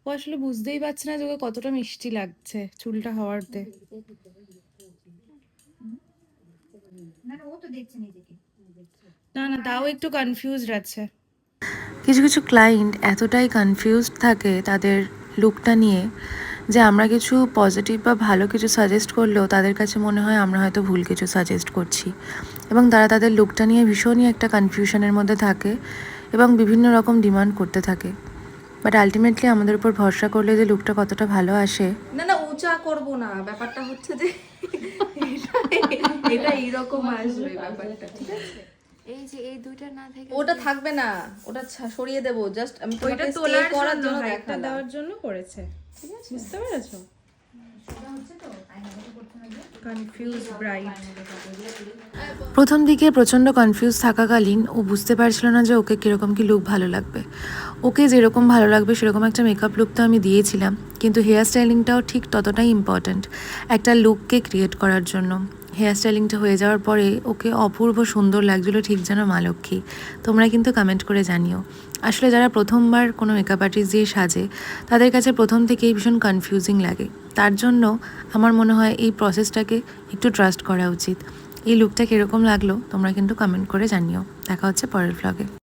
ও আসলে বুঝতেই পারছে না যে ওকে কতটা মিষ্টি লাগছে চুলটা হওয়াতে। না না, তাও একটু কনফিউজড আছে। কিছু কিছু ক্লায়েন্ট এতটাই কনফিউজড থাকে তাদের লুকটা নিয়ে যে আমরা কিছু পজিটিভ বা ভালো কিছু সাজেস্ট করলেও তাদের কাছে মনে হয় আমরা হয়তো ভুল কিছু সাজেস্ট করছি, এবং তারা তাদের লুকটা নিয়ে ভীষণই একটা কনফিউশনের মধ্যে থাকে এবং বিভিন্ন রকম ডিমান্ড করতে থাকে। বাট আলটিমেটলি আমাদের উপর ভরসা করলে যে লুকটা কতটা ভালো আসে। না না, উঁচা করব না, ব্যাপারটা হচ্ছে যে এটা এইরকম আসবে ব্যাপারটা, ঠিক আছে? এই যে এই দুইটা না থেকে ওটা থাকবে না, ওটা সরিয়ে দেবো, জাস্ট আমি ওইটা তোমাকে তোলার stay করার জন্য হাইটটা দেখালাম। দেওয়ার জন্য করেছে, ঠিক আছে, বুঝতে পেরেছো? Confuse bright. প্রথম দিকে প্রচণ্ড কনফিউজ থাকাকালীন ও বুঝতে পারছিল না যে ওকে কীরকম কী লুক ভালো লাগবে। ওকে যেরকম ভালো লাগবে সেরকম একটা মেকআপ লুক তো আমি দিয়েছিলাম, কিন্তু হেয়ার স্টাইলিংটাও ঠিক ততটাই ইম্পর্ট্যান্ট একটা লুককে ক্রিয়েট করার জন্য। হেয়ার স্টাইলিংটা হয়ে যাওয়ার পরে ওকে অপূর্ব সুন্দর লাগছিলো, ঠিক যেন মা লক্ষ্মী। তোমরা কিন্তু কমেন্ট করে জানিও। আসলে যারা প্রথমবার কোনো মেকআপ আর্টিস্ট দিয়ে সাজে তাদের কাছে প্রথম থেকেই ভীষণ কনফিউজিং লাগে, তার জন্য আমার মনে হয় এই প্রসেসটাকে একটু ট্রাস্ট করা উচিত। এই লুকটা কীরকম লাগলো তোমরা কিন্তু কমেন্ট করে জানিও। দেখা হচ্ছে পরের ভ্লগে।